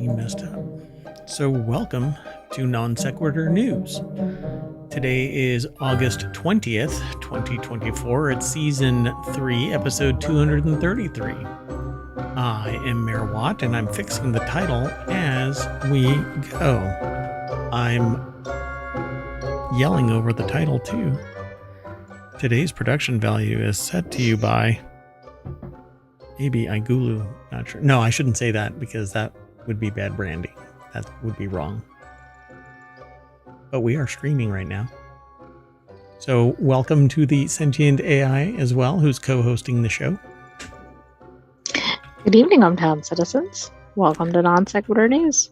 scene messed up. So welcome to Non Sequitur News. Today is August 20th, 2024. It's Season 3, Episode 233. I am Mayor Watt, and I'm fixing the title as we go. I'm yelling over the title, too. Today's production value is set to you by maybe Igulu. Not sure. No, I shouldn't say that because that would be bad branding. That would be wrong. But we are streaming right now. So welcome to the Sentient AI as well, who's co-hosting the show. Good evening, ohmTown citizens. Welcome to Non Sequitur News.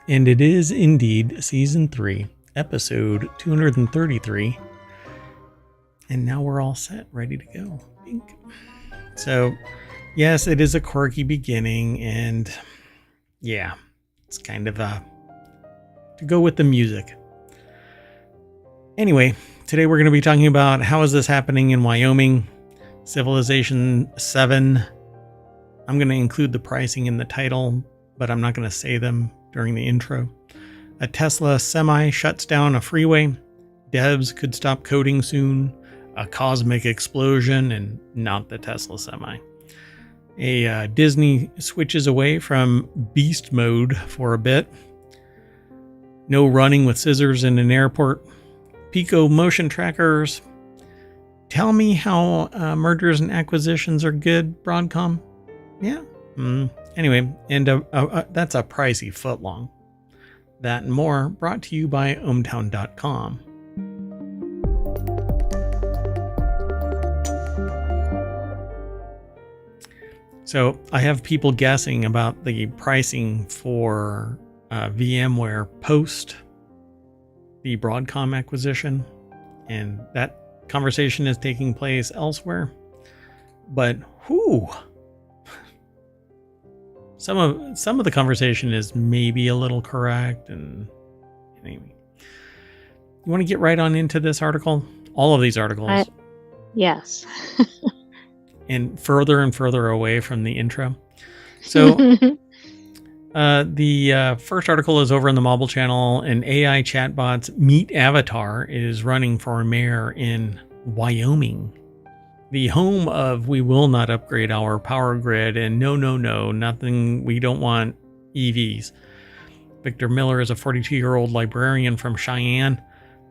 And it is indeed Season 3, Episode 233. And now we're all set, ready to go. Bink. So, yes, it is a quirky beginning, and yeah, it's kind of to go with the music. Anyway, today we're going to be talking about how is this happening in Wyoming, Civilization 7. I'm going to include the pricing in the title, but I'm not going to say them during the intro. A Tesla semi shuts down a freeway. Devs could stop coding soon. A cosmic explosion, and not the Tesla semi. A Disney switches away from beast mode for a bit. No running with scissors in an airport. Pico motion trackers. Tell me how mergers and acquisitions are good, Broadcom. Yeah. Anyway, and that's a pricey footlong. That and more brought to you by ohmTown.com. So I have people guessing about the pricing for VMware post the Broadcom acquisition, and that conversation is taking place elsewhere. But some of the conversation is maybe a little correct. And anyway, you want to get right on into this article? All of these articles. Yes. And further away from the intro. So the first article is over in the Mobile channel. An AI chatbot's Meet Avatar is running for mayor in Wyoming, the home of we will not upgrade our power grid, and no, nothing, we don't want EVs. Victor Miller is a 42-year-old librarian from Cheyenne,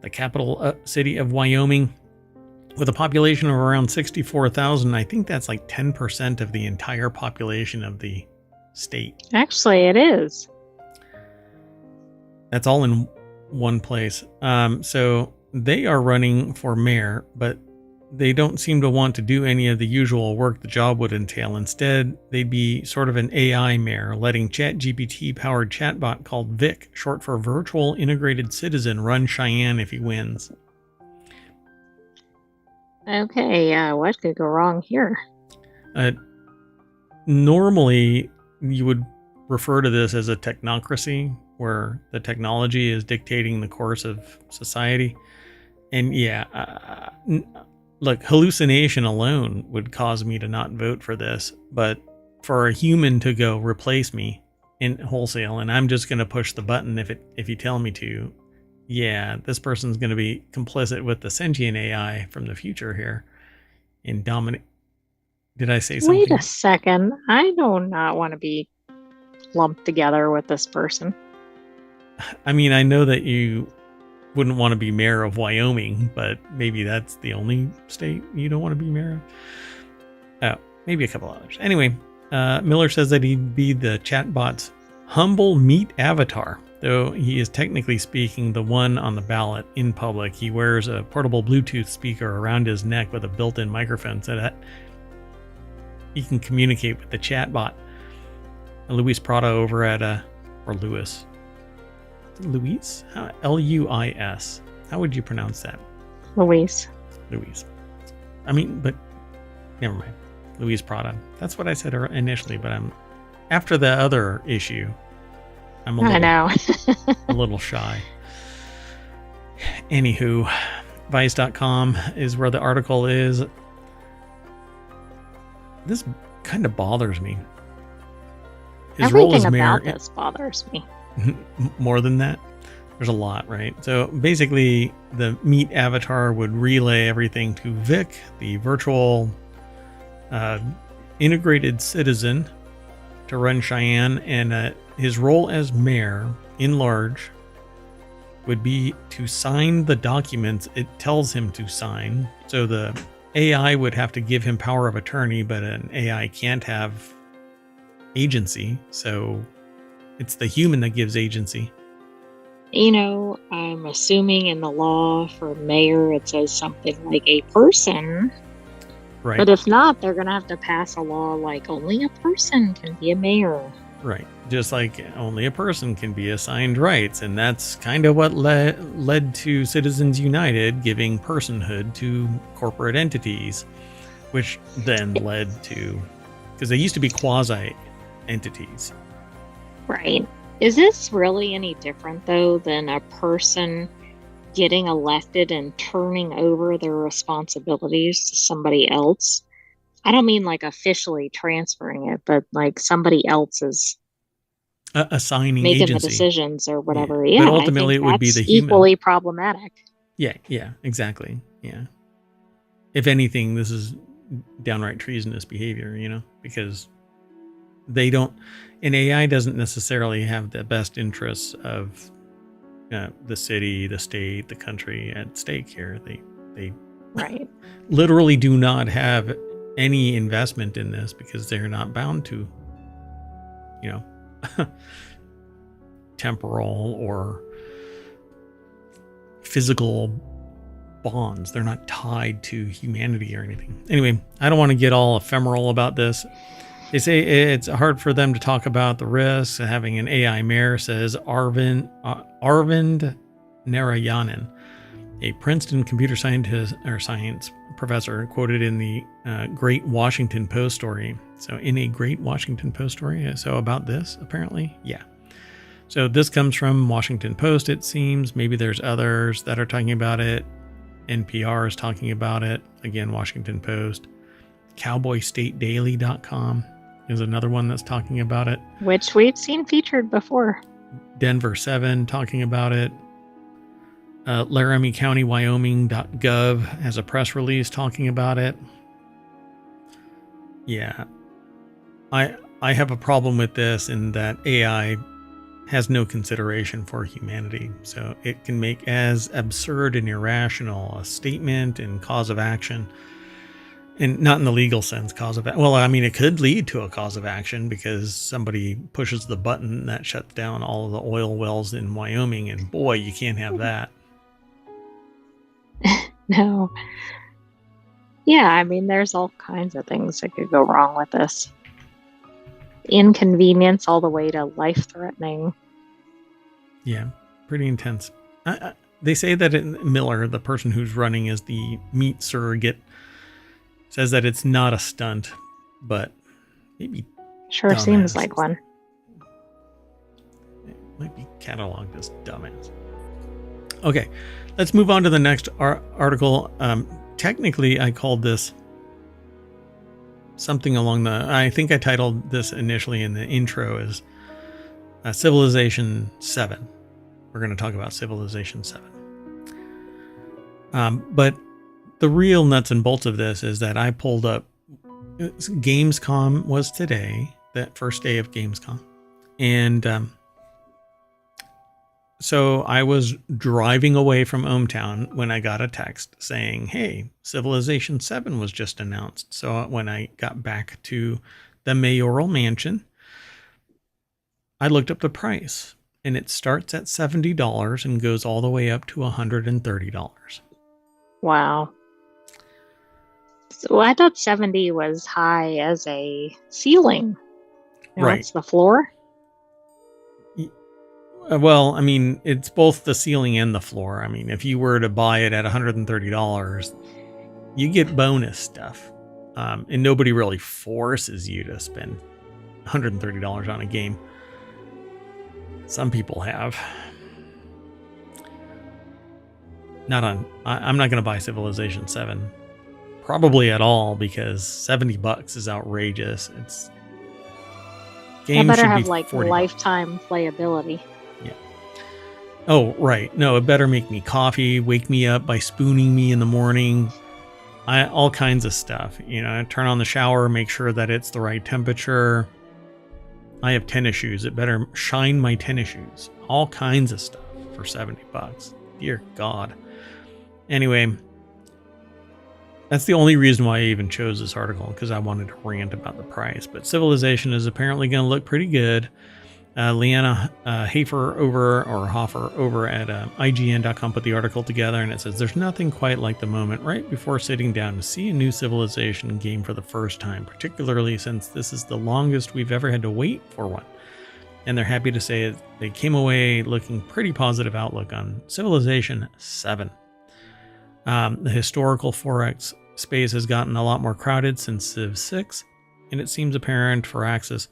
the capital city of Wyoming. With a population of around 64,000, I think that's like 10% of the entire population of the state. Actually, it is. That's all in one place. So they are running for mayor, but they don't seem to want to do any of the usual work the job would entail. Instead, they'd be sort of an AI mayor, letting ChatGPT-powered chatbot called Vic, short for Virtual Integrated Citizen, run Cheyenne if he wins. Okay, what could go wrong here? Normally, you would refer to this as a technocracy, where the technology is dictating the course of society. And yeah, look, hallucination alone would cause me to not vote for this. But for a human to go replace me in wholesale, and I'm just going to push the button if you tell me to, yeah, this person's going to be complicit with the sentient AI from the future here in dominate. Did I say something? Wait a second. I do not want to be lumped together with this person. I mean, I know that you wouldn't want to be mayor of Wyoming, but maybe that's the only state you don't want to be mayor of. Oh, maybe a couple others. Anyway, Miller says that he'd be the chatbot's humble meet avatar. Though he is technically speaking the one on the ballot in public. He wears a portable Bluetooth speaker around his neck with a built-in microphone so that he can communicate with the chatbot. Luis Prada over at, or Luis. Luis? Luis. How would you pronounce that? Luis. I mean, but never mind. Luis Prada. That's what I said initially, but I'm after the other issue. I'm a little shy. Anywho, Vice.com is where the article is. This kind of bothers me. his role as Everything mayor. about this bothers me. More than that, there's a lot, right? So basically, the meat avatar would relay everything to Vic, the virtual integrated citizen, to run Cheyenne, and his role as mayor, in large, would be to sign the documents it tells him to sign. So the AI would have to give him power of attorney, but an AI can't have agency, so it's the human that gives agency. You know, I'm assuming in the law for mayor it says something like a person. Right. But if not, they're going to have to pass a law like only a person can be a mayor. Right. Just like only a person can be assigned rights. And that's kind of what led to Citizens United giving personhood to corporate entities, which then led to, because they used to be quasi entities. Right. Is this really any different, though, than a person getting elected and turning over their responsibilities to somebody else? I don't mean like officially transferring it, but like somebody else is assigning making agency. the decisions or whatever. Yeah. But ultimately, it would be the human. Equally problematic. Yeah, exactly. Yeah. If anything, this is downright treasonous behavior, because they don't, an AI doesn't necessarily have the best interests of the city, the state, the country at stake here. They right. literally do not have any investment in this because they're not bound to, temporal or physical bonds. They're not tied to humanity or anything. Anyway, I don't want to get all ephemeral about this. They say it's hard for them to talk about the risks of having an AI mayor, says Arvind Narayanan, a Princeton computer scientist or science professor, quoted in the Great Washington Post story. So in a Great Washington Post story, so about this, apparently, yeah. So this comes from Washington Post, it seems. Maybe there's others that are talking about it. NPR is talking about it. Again, Washington Post. CowboyStateDaily.com is another one that's talking about it. Which we've seen featured before. Denver 7 talking about it. Laramie County, Wyoming.gov has a press release talking about it. Yeah. I have a problem with this in that AI has no consideration for humanity. So it can make as absurd and irrational a statement and cause of action. And not in the legal sense, cause of action. Well, I mean, it could lead to a cause of action because somebody pushes the button that shuts down all of the oil wells in Wyoming. And boy, you can't have that. No. Yeah, I mean, there's all kinds of things that could go wrong with this. Inconvenience all the way to life-threatening. Yeah, pretty intense. They say that Miller, the person who's running as the meat surrogate, says that it's not a stunt, but maybe sure seems like one. It might be cataloged as dumbass. Okay, let's move on to the next article. Technically, I called this something along the... I think I titled this initially in the intro as Civilization 7. We're going to talk about Civilization 7. But the real nuts and bolts of this is that I pulled up... Gamescom was today, that first day of Gamescom. And so I was driving away from ohmTown when I got a text saying, hey, Civilization 7 was just announced. So when I got back to the mayoral mansion, I looked up the price, and it starts at $70 and goes all the way up to $130. Wow. So I thought 70 was high as a ceiling. Right. What's the floor? Well, I mean, it's both the ceiling and the floor. I mean, if you were to buy it at $130, you get bonus stuff. And nobody really forces you to spend $130 on a game. Some people have. I'm not going to buy Civilization 7. Probably at all, because $70 is outrageous. It better should have be like $40. lifetime playability. Yeah. Oh, right. No, it better make me coffee, wake me up by spooning me in the morning. All kinds of stuff. You know, turn on the shower, make sure that it's the right temperature. I have tennis shoes. It better shine my tennis shoes. All kinds of stuff for $70. Dear God. Anyway, that's the only reason why I even chose this article, because I wanted to rant about the price. But Civilization is apparently going to look pretty good. Leanna Hofer over at IGN.com put the article together, and it says there's nothing quite like the moment right before sitting down to see a new Civilization game for the first time, particularly since this is the longest we've ever had to wait for one. And they're happy to say they came away looking pretty positive outlook on Civilization 7. The historical 4X space has gotten a lot more crowded since Civ 6, and it seems apparent Firaxis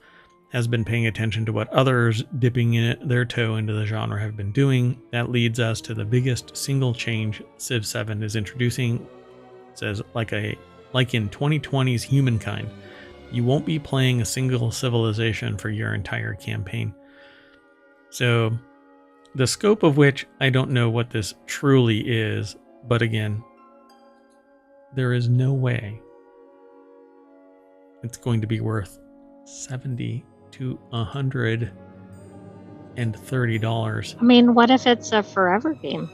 has been paying attention to what others dipping their toe into the genre have been doing. That leads us to the biggest single change Civ 7 is introducing. It says, like in 2020's Humankind, you won't be playing a single civilization for your entire campaign. So, the scope of which I don't know what this truly is, but again, there is no way it's going to be worth $70 to $130. I mean, what if it's a forever game?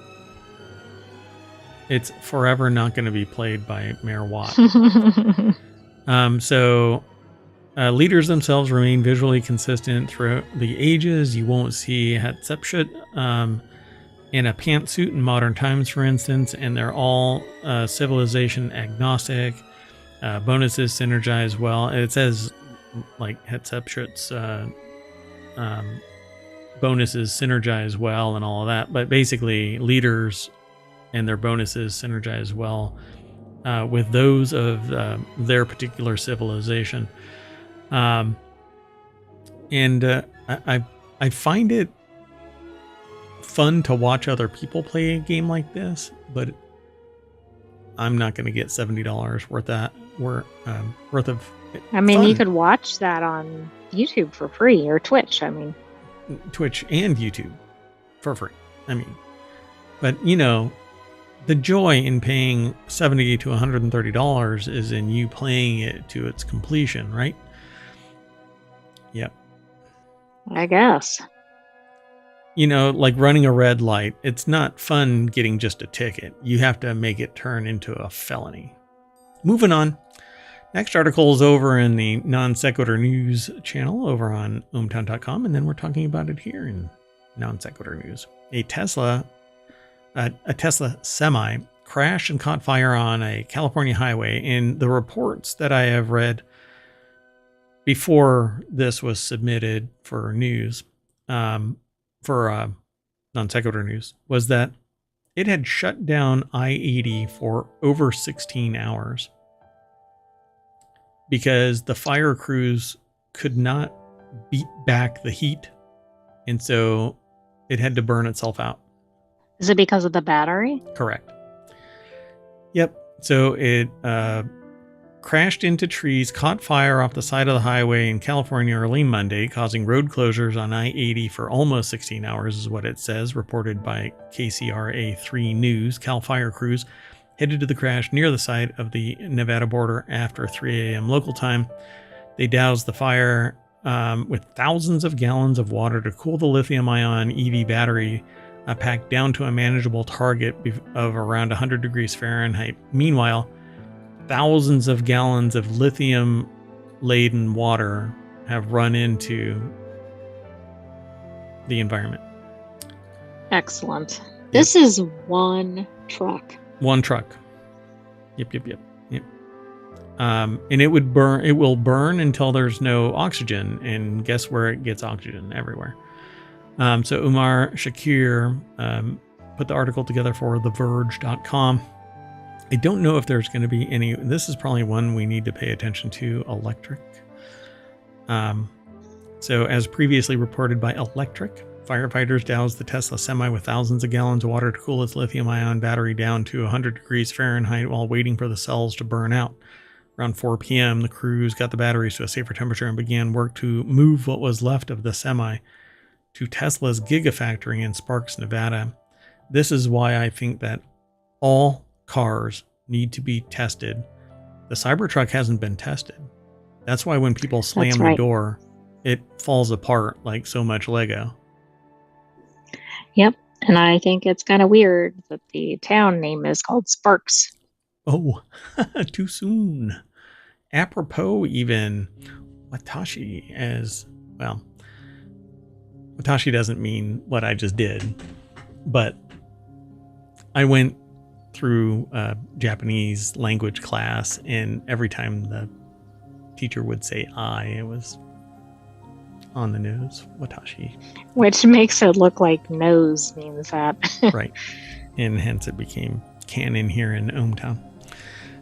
It's forever not going to be played by Mayor Watt. Leaders themselves remain visually consistent throughout the ages. You won't see Hatshepsut in a pantsuit in modern times, for instance, and they're all civilization agnostic. Bonuses synergize well. It says like Hatshepsut's bonuses synergize well and all of that, but basically leaders and their bonuses synergize well with those of their particular civilization. I find it fun to watch other people play a game like this, but I'm not going to get $70 worth of. I mean, fun. You could watch that on YouTube for free, or Twitch. I mean, Twitch and YouTube for free. I mean, but you know, the joy in paying $70 to $130 is in you playing it to its completion, right? Yep. I guess. You know, like running a red light, it's not fun getting just a ticket. You have to make it turn into a felony. Moving on. Next article is over in the Non-Sequitur News channel over on ohmTown.com, and then we're talking about it here in Non-Sequitur News. A Tesla semi crashed and caught fire on a California highway. In the reports that I have read before this was submitted for news, for Non-Sequitur News, was that it had shut down I-80 for over 16 hours because the fire crews could not beat back the heat, and so it had to burn itself out. Is it because of the battery? Correct. Yep. So it crashed into trees, caught fire off the side of the highway in California early Monday, causing road closures on I-80 for almost 16 hours, is what it says, reported by KCRA3 News. Cal Fire crews headed to the crash near the site of the Nevada border after 3 a.m. local time. They doused the fire with thousands of gallons of water to cool the lithium-ion EV battery packed down to a manageable target of around 100 degrees Fahrenheit. Meanwhile, thousands of gallons of lithium-laden water have run into the environment. Excellent. This is one truck. One truck. Yep. And it will burn until there's no oxygen. And guess where it gets oxygen? Everywhere. So Umar Shakir put the article together for TheVerge.com. I don't know if there's going to be any. This is probably one we need to pay attention to. Electric. So as previously reported by Electric, firefighters doused the Tesla semi with thousands of gallons of water to cool its lithium-ion battery down to 100 degrees Fahrenheit while waiting for the cells to burn out. Around 4 p.m., the crews got the batteries to a safer temperature and began work to move what was left of the semi to Tesla's Gigafactory in Sparks, Nevada. This is why I think that all cars need to be tested. The Cybertruck hasn't been tested. That's why when people slam the door, it falls apart like so much Lego. Yep. And I think it's kind of weird that the town name is called Sparks. Oh, too soon. Apropos, even Watashi as well. Watashi doesn't mean what I just did, but I went through a Japanese language class, and every time the teacher would say I, it was on the nose. Watashi. Which makes it look like nose means that. Right. And hence it became canon here in ohmTown.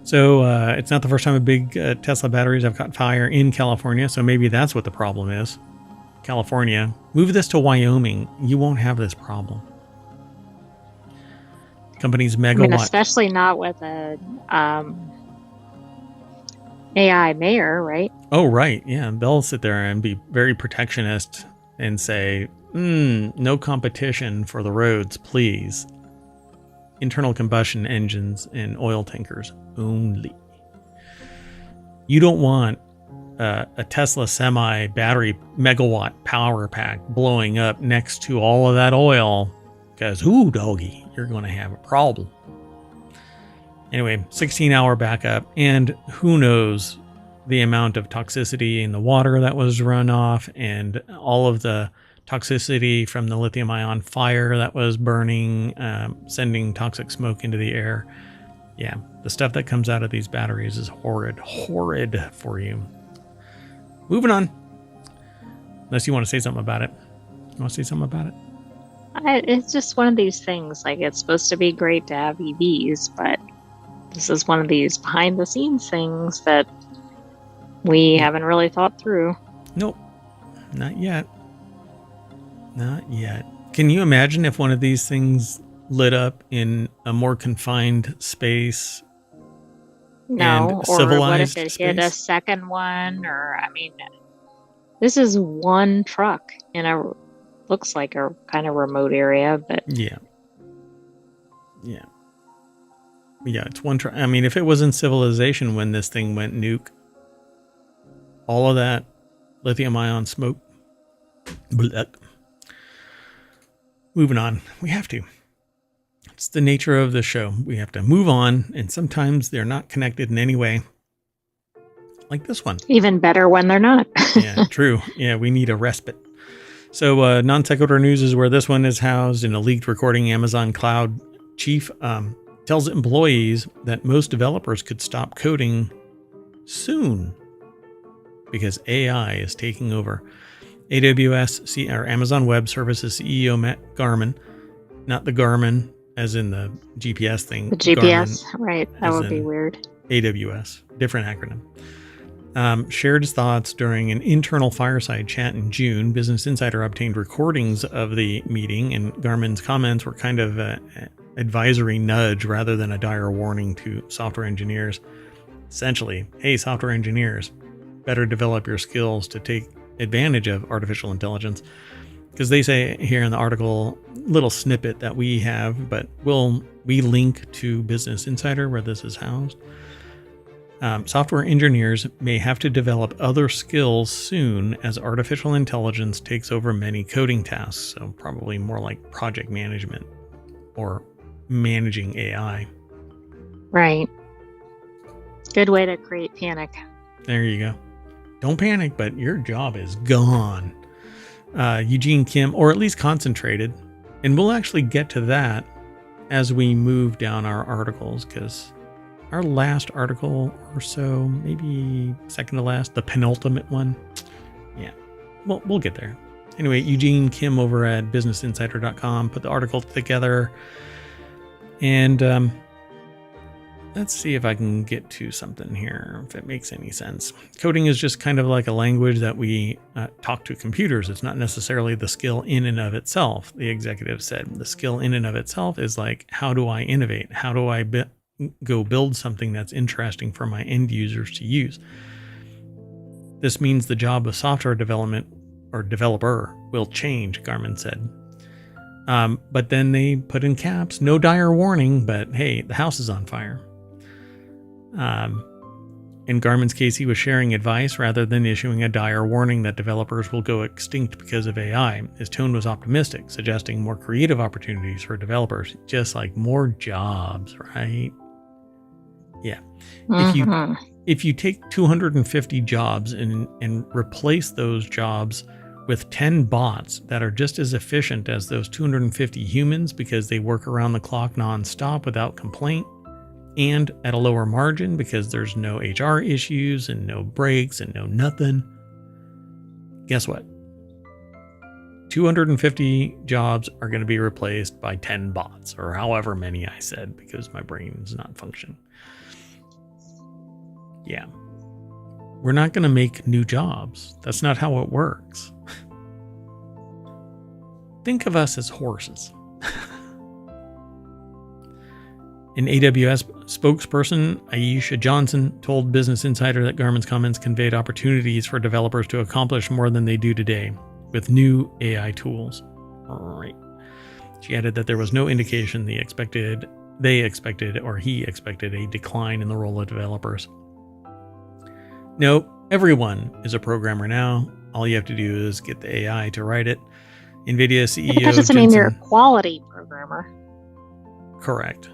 So it's not the first time a big Tesla batteries have caught fire in California. So maybe that's what the problem is. California, move this to Wyoming. You won't have this problem. Company's megawatt. I mean, especially not with a AI mayor, right? Oh, right. Yeah. They'll sit there and be very protectionist and say, no competition for the roads, please. Internal combustion engines and oil tankers only. You don't want a Tesla semi battery megawatt power pack blowing up next to all of that oil, because, ooh, doggy, you're going to have a problem. Anyway, 16-hour backup, and who knows the amount of toxicity in the water that was run off, and all of the toxicity from the lithium-ion fire that was burning, sending toxic smoke into the air. Yeah, the stuff that comes out of these batteries is horrid for you. Moving on. Unless you want to say something about it. You want to say something about it? It's just one of these things. Like, it's supposed to be great to have EVs, but this is one of these behind-the-scenes things that we haven't really thought through. Nope. Not yet. Not yet. Can you imagine if one of these things lit up in a more confined space? No, and or what if it space? hit a second one? Or, I mean, this is one truck in a, looks like a kind of remote area, but... Yeah, it's one truck. I mean, if it was in civilization when this thing went nuke, all of that lithium-ion smoke... Blech. Moving on. We have to. It's the nature of the show. We have to move on, and sometimes they're not connected in any way. Like this one. Even better when they're not. Yeah, true. Yeah, we need a respite. So non-sequitur news is where this one is housed. In a leaked recording, Amazon Cloud chief tells employees that most developers could stop coding soon because AI is taking over. AWS or Amazon Web Services CEO Matt Garman, not the Garmin as in the GPS thing. The GPS, Garmin, right? That would be weird. AWS, different acronym. Shared his thoughts during an internal fireside chat in June. Business Insider obtained recordings of the meeting, and Garmin's comments were kind of an advisory nudge rather than a dire warning to software engineers. Essentially, hey, software engineers, better develop your skills to take advantage of artificial intelligence, because they say here in the article, little snippet that we have, but we link to Business Insider where this is housed. Software engineers may have to develop other skills soon as artificial intelligence takes over many coding tasks. So probably more like project management or managing AI. Right. Good way to create panic. There you go. Don't panic, but your job is gone. Eugene Kim, or at least concentrated. And we'll actually get to that as we move down our articles, because our last article or so, maybe second to last, the penultimate one. Yeah, well, we'll get there. Anyway, Eugene Kim over at businessinsider.com put the article together. And let's see if I can get to something here, if it makes any sense. Coding is just kind of like a language that we talk to computers. It's not necessarily the skill in and of itself. The executive said the skill in and of itself is like, how do I innovate? How do I go build something that's interesting for my end users to use. This means the job of software development or developer will change, Garmin said. But then they put in caps, no dire warning, but hey, the house is on fire. In Garmin's case, he was sharing advice rather than issuing a dire warning that developers will go extinct because of AI. His tone was optimistic, suggesting more creative opportunities for developers, just like more jobs, right? Yeah. If you take 250 jobs and replace those jobs with 10 bots that are just as efficient as those 250 humans because they work around the clock nonstop without complaint, and at a lower margin because there's no HR issues and no breaks and no nothing, guess what? 250 jobs are going to be replaced by 10 bots, or however many I said, because my brain's not functioning. Yeah. We're not going to make new jobs. That's not how it works. Think of us as horses. An AWS spokesperson, Aisha Johnson, told Business Insider that Garmin's comments conveyed opportunities for developers to accomplish more than they do today with new AI tools. All right. She added that there was no indication they expected or he expected a decline in the role of developers. No, everyone is a programmer now. All you have to do is get the AI to write it. NVIDIA CEO That doesn't mean you're a quality programmer. Correct.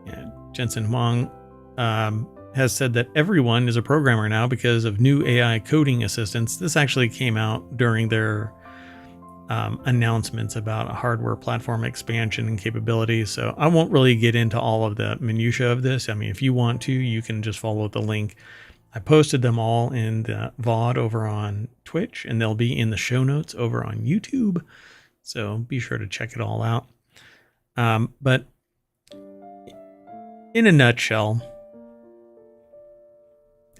Yeah, Jensen Huang has said that everyone is a programmer now because of new AI coding assistants. This actually came out during their announcements about a hardware platform expansion and capabilities. So I won't really get into all of the minutia of this. I mean, if you want to, you can just follow the link. I posted them all in the VOD over on Twitch, and they'll be in the show notes over on YouTube. So be sure to check it all out. But in a nutshell,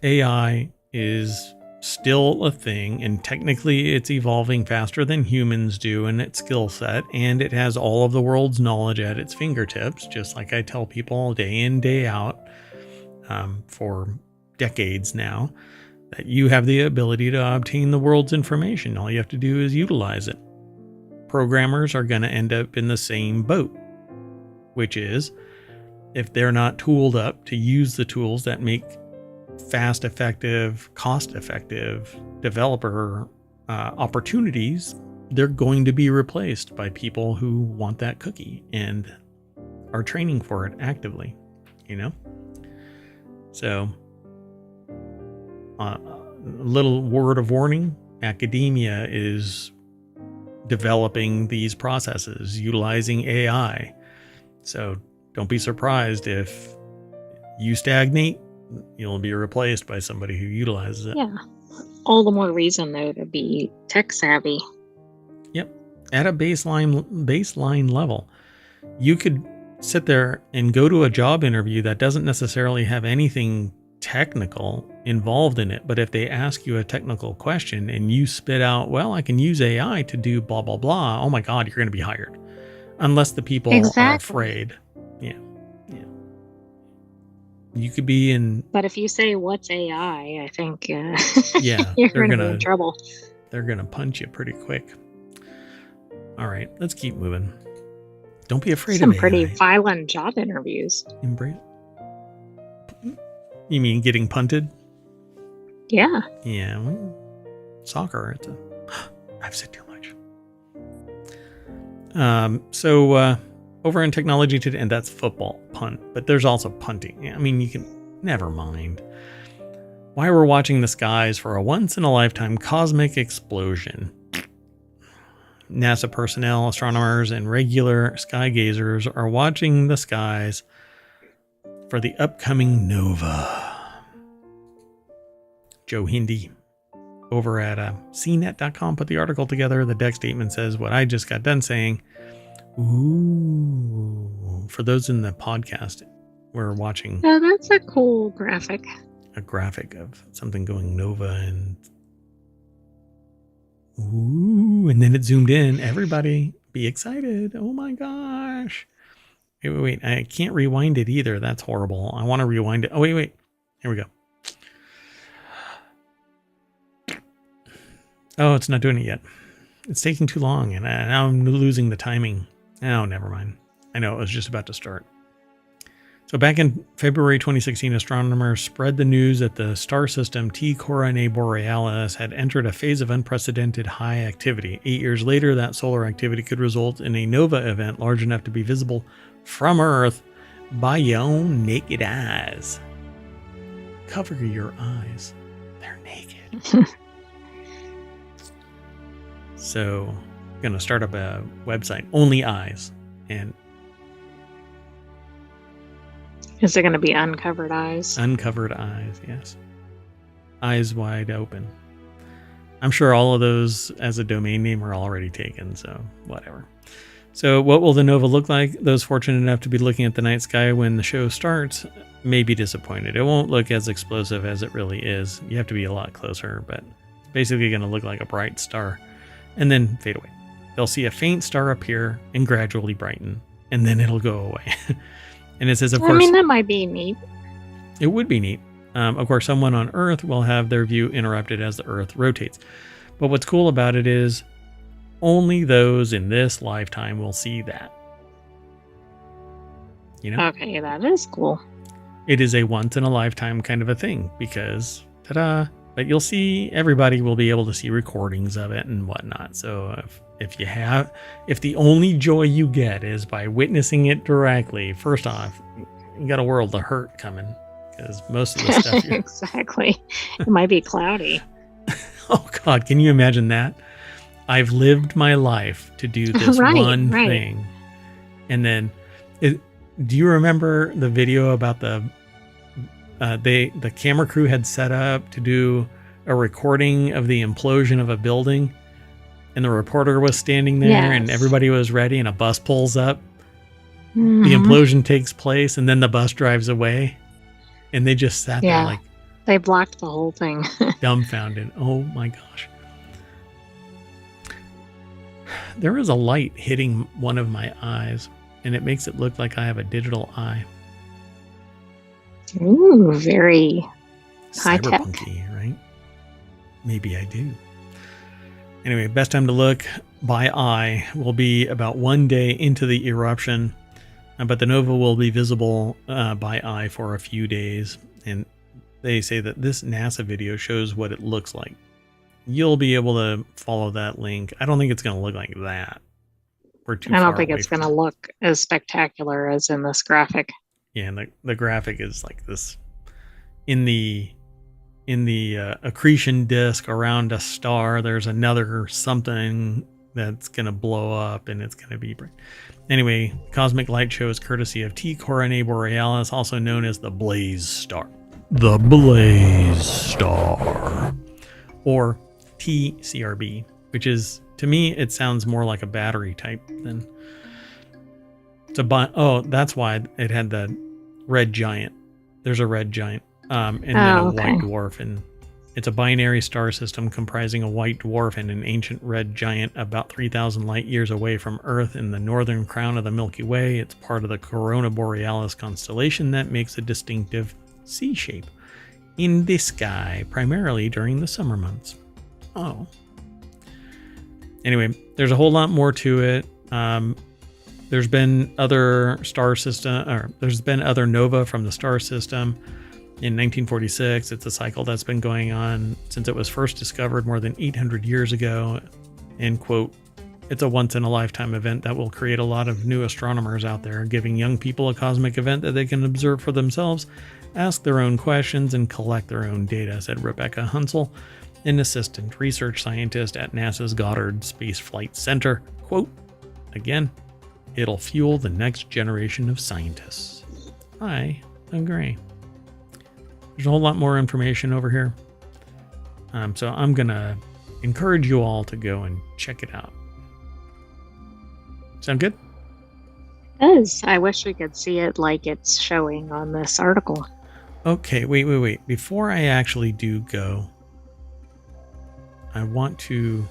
AI is still a thing, and technically it's evolving faster than humans do in its skill set, and it has all of the world's knowledge at its fingertips, just like I tell people day in, day out, for decades now, that you have the ability to obtain the world's information. All you have to do is utilize it. Programmers are going to end up in the same boat, which is if they're not tooled up to use the tools that make fast, effective, cost-effective developer opportunities, they're going to be replaced by people who want that cookie and are training for it actively, you know? So, a little word of warning, academia is developing these processes, utilizing AI. So don't be surprised if you stagnate, you'll be replaced by somebody who utilizes it. Yeah. All the more reason, though, to be tech savvy. Yep. At a baseline level, you could sit there and go to a job interview that doesn't necessarily have anything technical involved in it. But if they ask you a technical question and you spit out, well, I can use AI to do blah, blah, blah. Oh my God, you're going to be hired. Unless the people are afraid. Yeah. Yeah. You could be in. But if you say, what's AI, I think yeah, you're going to be in trouble. They're going to punch you pretty quick. All right, let's keep moving. Don't be afraid of AI. Some pretty violent job interviews. Embrace. You mean getting punted? Yeah. Yeah. Well, soccer. I've said too much. So over in technology today, and that's football, punt, but there's also punting. I mean, you can never mind. Why we're watching the skies for a once-in-a-lifetime cosmic explosion. NASA personnel, astronomers, and regular sky gazers are watching the skies for the upcoming nova. Joe Hindi over at cnet.com put the article together. The deck statement says what I just got done saying. Ooh, for those in the podcast, we're watching. Oh, that's a cool graphic. A graphic of something going nova and ooh, and then it zoomed in. Everybody be excited. Oh my gosh. Wait. I can't rewind it either. That's horrible. I want to rewind it. Oh, wait. Here we go. Oh, it's not doing it yet. It's taking too long, and now I'm losing the timing. Oh, never mind. I know it was just about to start. So back in February 2016, astronomers spread the news that the star system T Coronae Borealis had entered a phase of unprecedented high activity. 8 years later, that solar activity could result in a nova event large enough to be visible from Earth by your own naked eyes. Cover your eyes. They're naked. So, I'm going to start up a website, Only Eyes. And is it going to be uncovered eyes? Uncovered eyes, yes. Eyes wide open. I'm sure all of those as a domain name are already taken, so whatever. So what will the nova look like? Those fortunate enough to be looking at the night sky when the show starts may be disappointed. It won't look as explosive as it really is. You have to be a lot closer, but it's basically going to look like a bright star and then fade away. They'll see a faint star appear and gradually brighten, and then it'll go away. And it says, of course... I mean, that might be neat. It would be neat. Of course, someone on Earth will have their view interrupted as the Earth rotates. But what's cool about it is only those in this lifetime will see that. You know? Okay, that is cool. It is a once-in-a-lifetime kind of a thing because, ta-da! But you'll see, everybody will be able to see recordings of it and whatnot. So if the only joy you get is by witnessing it directly, first off, you got a world of hurt coming because most of the stuff exactly. It might be cloudy. Oh God, can you imagine that? I've lived my life to do this one thing. And then, do you remember the video about the camera crew had set up to do a recording of the implosion of a building, and the reporter was standing there and everybody was ready, and a bus pulls up. Mm-hmm. The implosion takes place, and then the bus drives away, and they just sat there like they blocked the whole thing. Dumbfounded. Oh my gosh. There is a light hitting one of my eyes, and it makes it look like I have a digital eye. Ooh, very high-tech. Cyberpunky, right? Maybe I do. Anyway, best time to look by eye will be about 1 day into the eruption, but the nova will be visible by eye for a few days. And they say that this NASA video shows what it looks like. You'll be able to follow that link. I don't think it's going to look like that. We're too far away. I don't think it's going to look as spectacular as in this graphic. Yeah, and the graphic is like this in the accretion disk around a star. There's another something that's going to blow up, and it's going to be bright. Anyway, cosmic light show is courtesy of T Coronae Borealis, also known as the Blaze Star. The Blaze Star, or TCRB, which is, to me, it sounds more like a battery type than. That's why it had the red giant. There's a red giant, and then a white dwarf, and it's a binary star system comprising a white dwarf and an ancient red giant about 3,000 light years away from Earth in the northern crown of the Milky Way. It's part of the Corona Borealis constellation that makes a distinctive C shape in the sky, primarily during the summer months. Oh. Anyway, there's a whole lot more to it. There's been other other nova from the star system. In 1946, it's a cycle that's been going on since it was first discovered more than 800 years ago. And quote, it's a once-in-a-lifetime event that will create a lot of new astronomers out there, giving young people a cosmic event that they can observe for themselves, ask their own questions, and collect their own data, said Rebecca Hunsel, an assistant research scientist at NASA's Goddard Space Flight Center. Quote, again, it'll fuel the next generation of scientists. I agree. There's a whole lot more information over here. So I'm going to encourage you all to go and check it out. Sound good? It does. I wish we could see it like it's showing on this article. Okay, wait. Before I actually do go, I want to...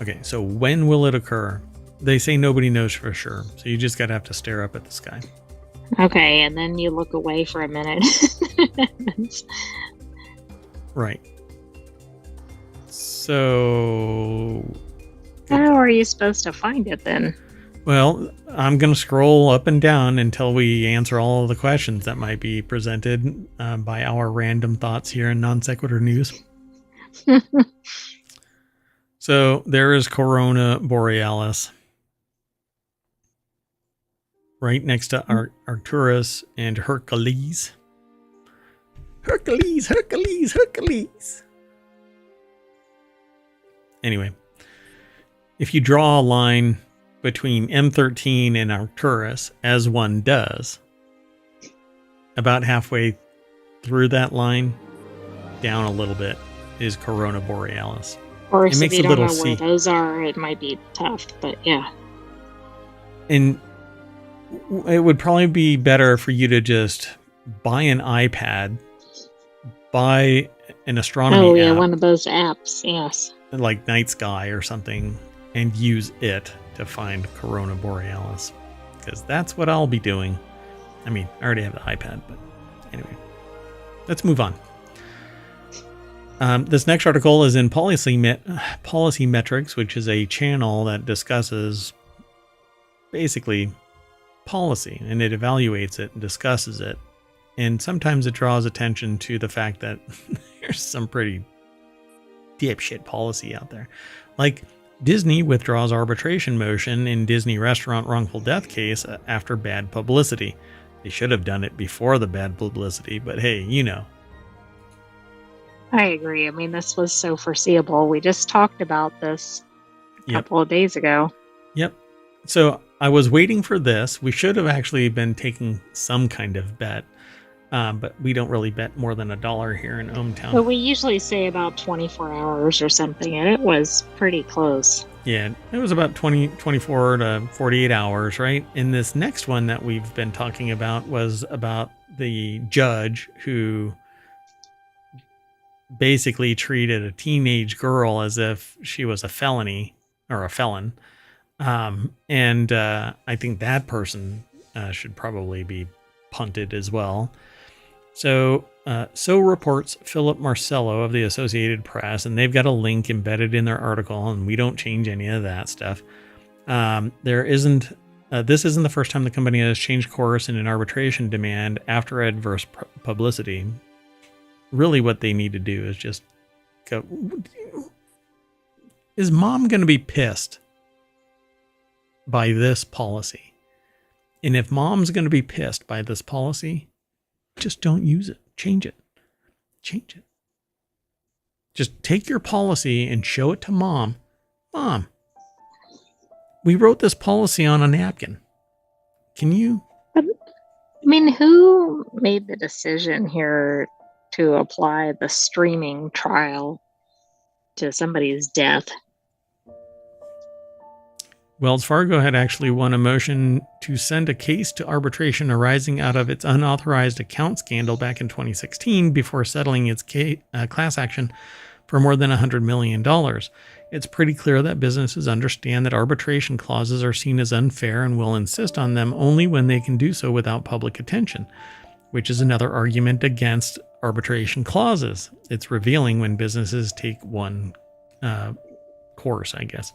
Okay, so when will it occur? They say nobody knows for sure, so you just gotta have to stare up at the sky. Okay, and then you look away for a minute. Right. So... How are you supposed to find it then? Well, I'm going to scroll up and down until we answer all of the questions that might be presented by our random thoughts here in Non Sequitur News. So there is Corona Borealis right next to Arcturus and Hercules. Hercules, Hercules, Hercules. Anyway, if you draw a line between M13 and Arcturus, as one does, about halfway through that line, down a little bit, is Corona Borealis. Of course, if you don't know where those are, it might be tough, but yeah. And it would probably be better for you to just buy an iPad, buy an astronomy app. One of those apps, yes. Like Night Sky or something, and use it to find Corona Borealis, because that's what I'll be doing. I mean, I already have the iPad, but anyway, let's move on. This next article is in Policy Metrics, which is a channel that discusses basically policy, and it evaluates it and discusses it. And sometimes it draws attention to the fact that there's some pretty dipshit policy out there. Like, Disney withdraws arbitration motion in Disney restaurant wrongful death case after bad publicity. They should have done it before the bad publicity, but hey, you know. I agree. I mean, this was so foreseeable. We just talked about this a couple of days ago. Yep. So I was waiting for this. We should have actually been taking some kind of bet. But we don't really bet more than $1 here in ohmTown. But we usually say about 24 hours or something, and it was pretty close. Yeah, it was about 24 to 48 hours, right? And this next one that we've been talking about was about the judge who basically treated a teenage girl as if she was a felony or a felon. And I think that person should probably be punted as well. So reports Philip Marcello of the Associated Press, and they've got a link embedded in their article, and we don't change any of that stuff. This isn't the first time the company has changed course in an arbitration demand after adverse publicity. Really what they need to do is just go, is mom going to be pissed by this policy? And if mom's going to be pissed by this policy, just don't use it. Change it. Change it. Just take your policy and show it to mom. Mom, we wrote this policy on a napkin. Can you? I mean, who made the decision here to apply the streaming trial to somebody's death? Wells Fargo had actually won a motion to send a case to arbitration arising out of its unauthorized account scandal back in 2016 before settling its class action for more than $100 million. It's pretty clear that businesses understand that arbitration clauses are seen as unfair and will insist on them only when they can do so without public attention, which is another argument against arbitration clauses. It's revealing when businesses take one course, I guess.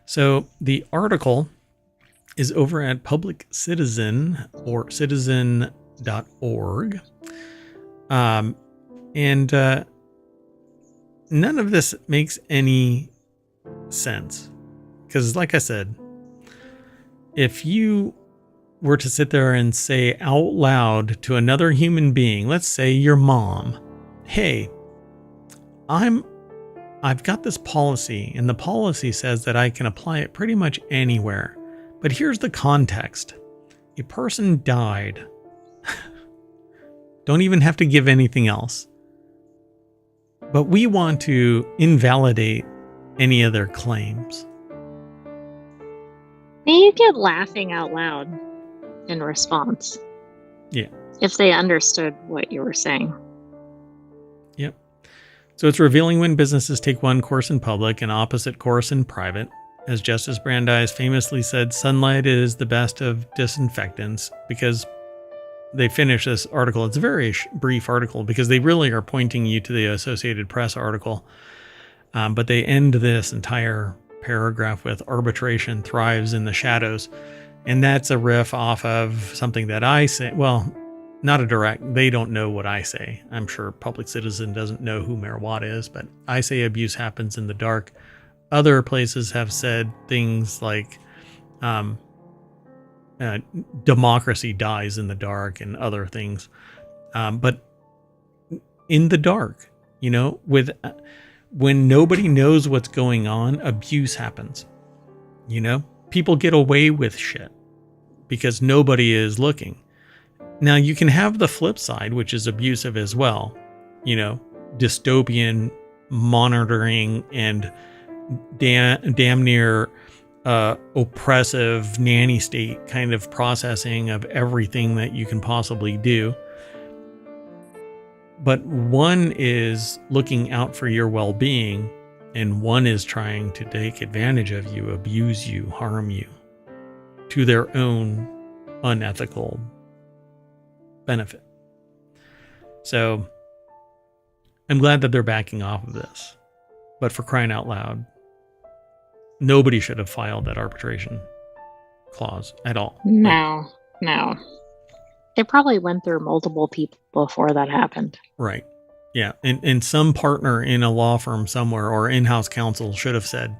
So the article is over at Public Citizen or citizen.org. And none of this makes any sense. Because like I said, if you were to sit there and say out loud to another human being, let's say your mom, hey, I've got this policy, and the policy says that I can apply it pretty much anywhere. But here's the context. A person died. Don't even have to give anything else. But we want to invalidate any of their claims. You get laughing out loud in response. Yeah. If they understood what you were saying. Yep. So it's revealing when businesses take one course in public and opposite course in private. as Justice Brandeis famously said, sunlight is the best of disinfectants, because they finish this article. It's a very brief article because they really are pointing you to the Associated Press article. But they end this entire paragraph with arbitration thrives in the shadows. And that's a riff off of something that I say. Well, not a direct, they don't know what I say. I'm sure Public Citizen doesn't know who Mayor Watt is, but I say abuse happens in the dark. Other places have said things like democracy dies in the dark and other things. But in the dark, when nobody knows what's going on, abuse happens. People get away with shit because nobody is looking. Now you can have the flip side, which is abusive as well. Dystopian monitoring and damn near oppressive nanny state kind of processing of everything that you can possibly do. But one is looking out for your well-being, and one is trying to take advantage of you, abuse you, harm you to their own unethical benefit. So I'm glad that they're backing off of this. But for crying out loud, nobody should have filed that arbitration clause at all. No. It probably went through multiple people before that happened. Right. Yeah. And some partner in a law firm somewhere or in-house counsel should have said,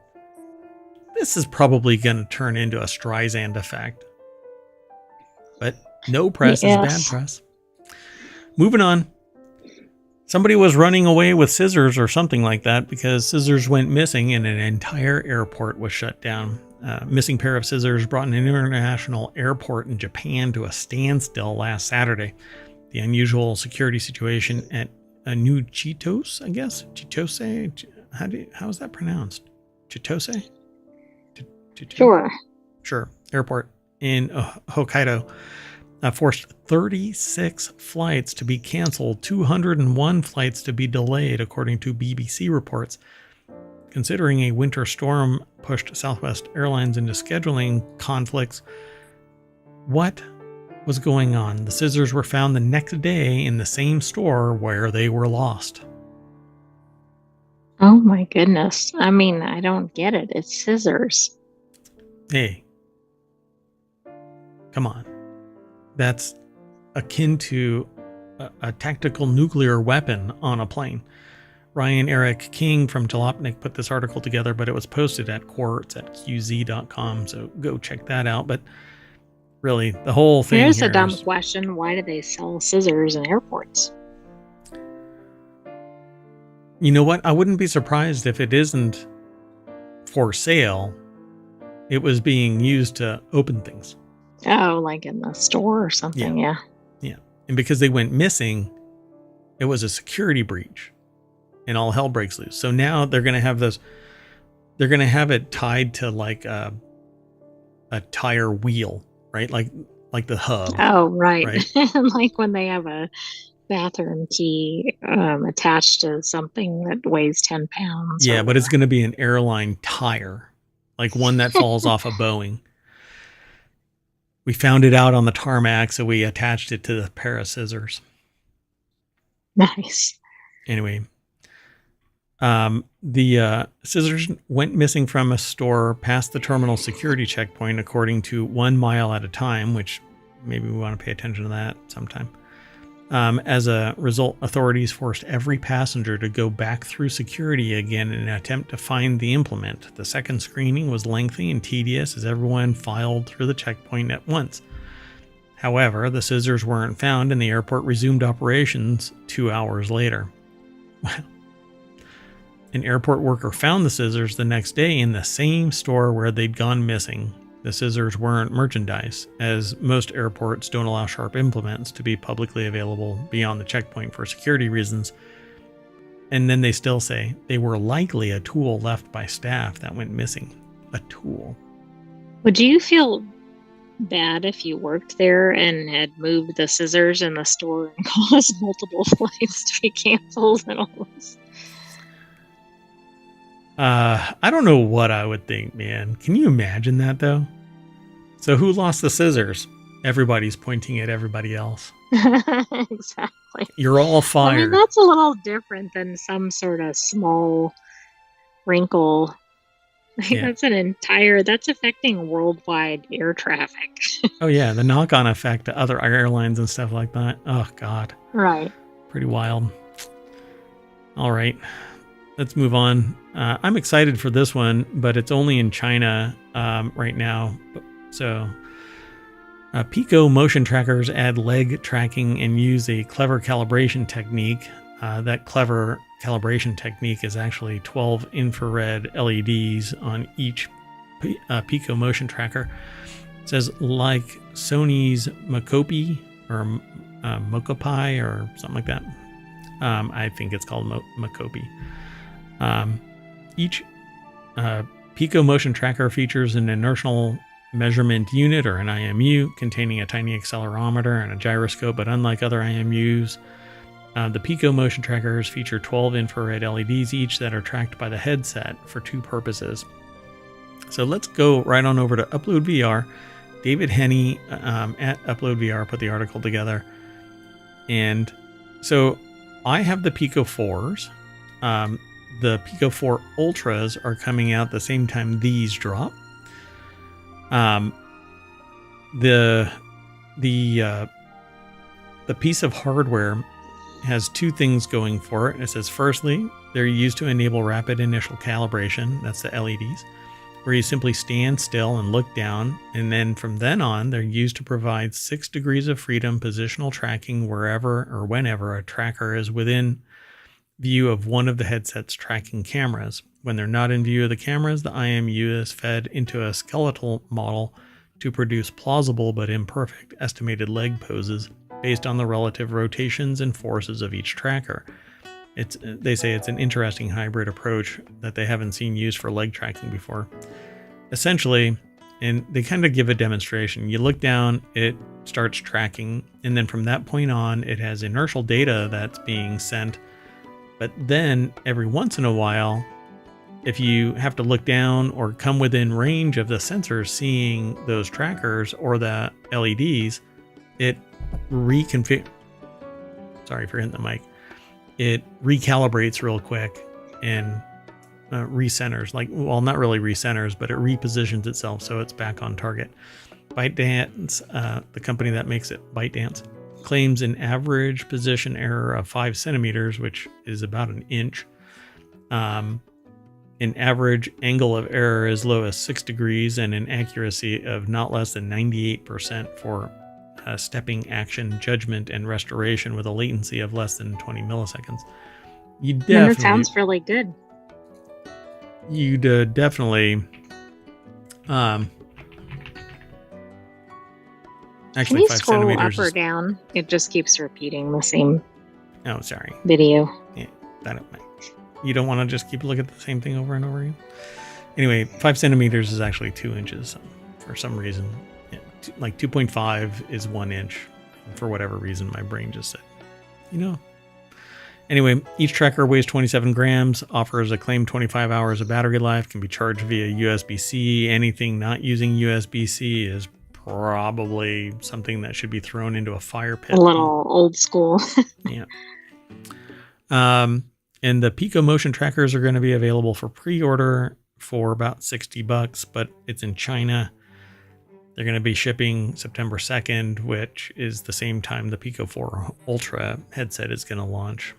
this is probably going to turn into a Streisand effect. But no press is bad press. Moving on. Somebody was running away with scissors or something like that because scissors went missing and an entire airport was shut down. Missing pair of scissors brought an international airport in Japan to a standstill last Saturday. The unusual security situation at a New Chitose, I guess? Chitose? How is that pronounced? Chitose? Sure. Airport in Hokkaido forced 36 flights to be canceled, 201 flights to be delayed, according to BBC reports. Considering a winter storm pushed Southwest Airlines into scheduling conflicts, what was going on? The scissors were found the next day in the same store where they were lost. Oh my goodness. I mean, I don't get it. It's scissors. Hey, come on. That's akin to a tactical nuclear weapon on a plane. Ryan Eric King from Jalopnik put this article together, but it was posted at quartz@qz.com, so go check that out. But really, the whole thing Here's a dumb question. Why do they sell scissors in airports? You know what? I wouldn't be surprised if it isn't for sale. It was being used to open things. Oh, like in the store or something, yeah. And because they went missing, it was a security breach. And all hell breaks loose. So now they're going to have those. They're going to have it tied to like a tire wheel, right? Like the hub. Oh, right. Like when they have a bathroom key attached to something that weighs 10 pounds. Yeah, but it's going to be an airline tire, like one that falls off a Boeing. We found it out on the tarmac, so we attached it to the pair of scissors. Nice. Anyway. The scissors went missing from a store past the terminal security checkpoint, according to 1 mile at a time, which maybe we want to pay attention to that sometime. As a result, authorities forced every passenger to go back through security again in an attempt to find the implement. The second screening was lengthy and tedious as everyone filed through the checkpoint at once. However, the scissors weren't found and the airport resumed operations 2 hours later. Wow. An airport worker found the scissors the next day in the same store where they'd gone missing. The scissors weren't merchandise, as most airports don't allow sharp implements to be publicly available beyond the checkpoint for security reasons. And then they still say they were likely a tool left by staff that went missing. A tool. Would you feel bad if you worked there and had moved the scissors in the store and caused multiple flights to be canceled and all this? I don't know what I would think, man. Can you imagine that though? So who lost the scissors? Everybody's pointing at everybody else. Exactly. You're all I mean, fired. that's a little different than some sort of small wrinkle. Yeah. That's affecting worldwide air traffic. Oh yeah, the knock-on effect to other airlines and stuff like that. Oh God. Right. Pretty wild. All right, let's move on. I'm excited for this one, but it's only in China right now. So Pico motion trackers add leg tracking and use a clever calibration technique. That clever calibration technique is actually 12 infrared LEDs on each Pico motion tracker. It says like Sony's Mocopi or Mocopi or something like that. I think it's called Mocopi. Each Pico motion tracker features an inertial measurement unit or an IMU containing a tiny accelerometer and a gyroscope, but unlike other IMUs, the Pico motion trackers feature 12 infrared LEDs each that are tracked by the headset for two purposes. So let's go right on over to Upload VR. David Henney at Upload VR put the article together. And so I have the Pico 4s. The Pico 4 Ultras are coming out the same time these drop. The piece of hardware has two things going for it. It says, firstly, they're used to enable rapid initial calibration. That's the LEDs, where you simply stand still and look down. And then from then on, they're used to provide 6 degrees of freedom positional tracking wherever or whenever a tracker is within view of one of the headset's tracking cameras. When they're not in view of the cameras, the IMU is fed into a skeletal model to produce plausible but imperfect estimated leg poses based on the relative rotations and forces of each tracker. They say it's an interesting hybrid approach that they haven't seen used for leg tracking before. Essentially, and they kind of give a demonstration. You look down, it starts tracking, and then from that point on, it has inertial data that's being sent. But then every once in a while, if you have to look down or come within range of the sensors seeing those trackers or the LEDs, it sorry for hitting the mic. It recalibrates real quick and recenters, not really recenters, but it repositions itself so it's back on target. ByteDance, the company that makes it, ByteDance, claims an average position error of 5 centimeters, which is about an inch. An average angle of error as low as 6 degrees and an accuracy of not less than 98% for stepping action, judgment, and restoration with a latency of less than 20 milliseconds. That sounds really good. You'd definitely... Actually, can you 5 scroll centimeters up or down? It just keeps repeating the same Oh, sorry. video. Yeah, you don't want to just keep looking at the same thing over and over again? Anyway, 5 centimeters is actually 2 inches for some reason. Yeah, like 2.5 is 1 inch. For whatever reason, my brain just said, Anyway, each tracker weighs 27 grams, offers a claimed 25 hours of battery life, can be charged via USB-C. Anything not using USB-C is probably something that should be thrown into a fire pit. A little old school. Yeah. And the Pico motion trackers are going to be available for pre-order for about $60, but it's in China. They're going to be shipping September 2nd, which is the same time the Pico 4 Ultra headset is going to launch.